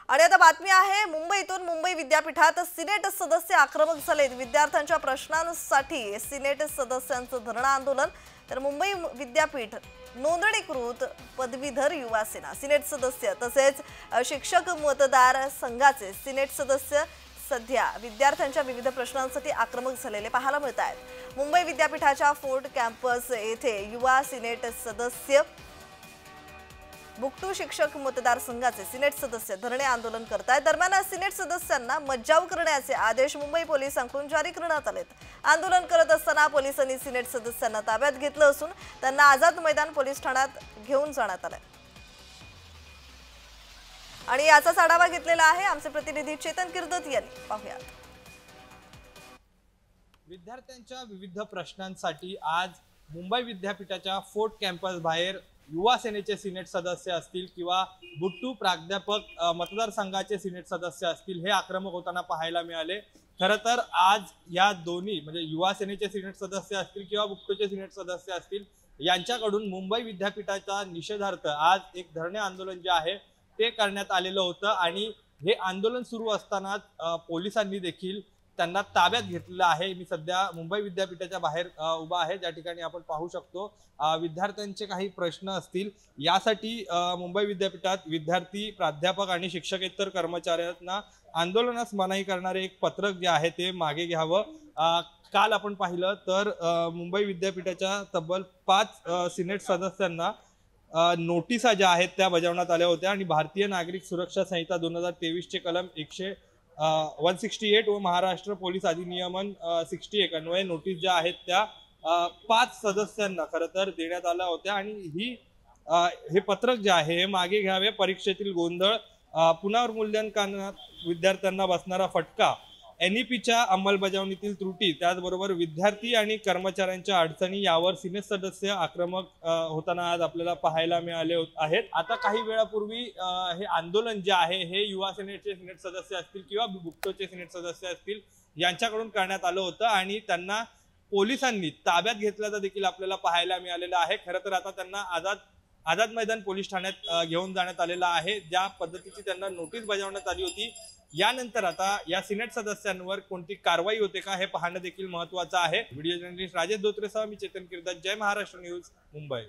आणि आता बातमी आहे मुंबईतून मुंबई विद्यापीठात सिनेट सदस्य आक्रमक झालेत। विद्यार्थ्यांच्या प्रश्नांसाठी सिनेट सदस्यांचं धरणं आंदोलन। तर मुंबई विद्यापीठ नोंदणीकृत पदवीधर युवा सेना सिनेट सदस्य तसेच शिक्षक मतदार संघाचे सिनेट सदस्य सध्या विद्यार्थ्यांच्या विविध प्रश्नांसाठी आक्रमक झालेले पाहायला मिळत आहेत। मुंबई विद्यापीठाच्या फोर्ट कॅम्पस येथे युवा सिनेट सदस्य बुकटू शिक्षक मतदार संघाचे सिनेट सदस्य धरणे आंदोलन करतायत। दरम्यान सिनेट सदस्यांना मज्जाव करण्याचे आदेश मुंबई पोलिसांकडून जारी करण्यात आलेत। आंदोलन करत असताना पोलिसांनी सिनेट सदस्यांना ताब्यात घेतलं असून त्यांना आझाद मैदान पोलीस ठाण्यात घेऊन जाण्यात आले। आणि याचाच आढावा घेतलेला आहे आमचे प्रतिनिधी चेतन किर्दत यांनी। पाहूया। विद्यार्थ्यांच्या विविध प्रश्नांसाठी आज मुंबई विद्यापीठाच्या फोर्ट कॅम्पस बाहेर युवा सेनेचे सिनेट सदस्य असतील किंवा बुट्टू प्राध्यापक मतदारसंघाचे सिनेट सदस्य असतील हे आक्रमक होताना पाहायला मिळाले। खरं तर आज या दोन्ही म्हणजे युवा सेनेचे सिनेट सदस्य असतील किंवा बुट्टूचे सिनेट सदस्य असतील यांच्याकडून मुंबई विद्यापीठाचा निषेधार्थ आज एक धरणे आंदोलन जे आहे ते करण्यात आलेलं होतं। आणि हे आंदोलन सुरू असतानाच पोलिसांनी देखील त्यांना ताब्यात घेतलेलं आहे। मी सध्या मुंबई विद्यापीठाच्या बाहेर उभा आहे, ज्या ठिकाणी आपण पाहू शकतो विद्यार्थ्यांचे काही प्रश्न असतील यासाठी मुंबई विद्यापीठात विद्यार्थी प्राध्यापक आणि शिक्षकेतर कर्मचाऱ्यांना आंदोलनास मनाई करणारे एक पत्रक जे आहे ते मागे घ्यावं। काल आपण पाहिलं तर मुंबई विद्यापीठाच्या तब्बल 5 सिनेट सदस्यांना नोटिसा ज्या आहेत त्या बजावण्यात आल्या होत्या आणि भारतीय नागरिक सुरक्षा संहिता 2023 चे कलम 168 व महाराष्ट्र पोलीस अधिनियमन 61 अन्वये नोटीस ज्या आहेत त्या 5 सदस्यांना खरं तर देण्यात आल्या होत्या। आणि हे पत्रक जे आहे हे मागे घ्यावे, परीक्षेतील गोंधळ, पुनर्मूल्यांकनात विद्यार्थ्यांना बसणारा फटका, NEPच्या अंमलबजावणीतील त्रुटी, त्याचबरोबर विद्यार्थी आणि कर्मचाऱ्यांच्या अडचणी यावर सिनेट सदस्य आक्रमक होताना आज आपल्याला पाहायला मिळाले आहेत। आता काही वेळापूर्वी हे आंदोलन जे आहे हे युवा सेनेचे सिनेट सदस्य असतील किंवा बुक्टोचे सिनेट सदस्य असतील यांच्याकडून करण्यात आलं होतं आणि त्यांना पोलिसांनी ताब्यात घेतल्याचं देखील आपल्याला पाहायला मिळालेलं आहे। खरं तर आता त्यांना आझाद मैदान पोलीस ठाण्यात घेऊन जाण्यात आलेलं आहे। ज्या पद्धतीची त्यांना नोटीस बजावण्यात आली होती यानंतर आता या सिनेट सदस्यांवर कोणती कारवाई होते का हे पाहणं देखील महत्त्वाचं आहे। व्हिडिओ जर्नलिस्ट राजेश धोत्रेसह मी चेतन किर्दत, जय महाराष्ट्र न्यूज, मुंबई।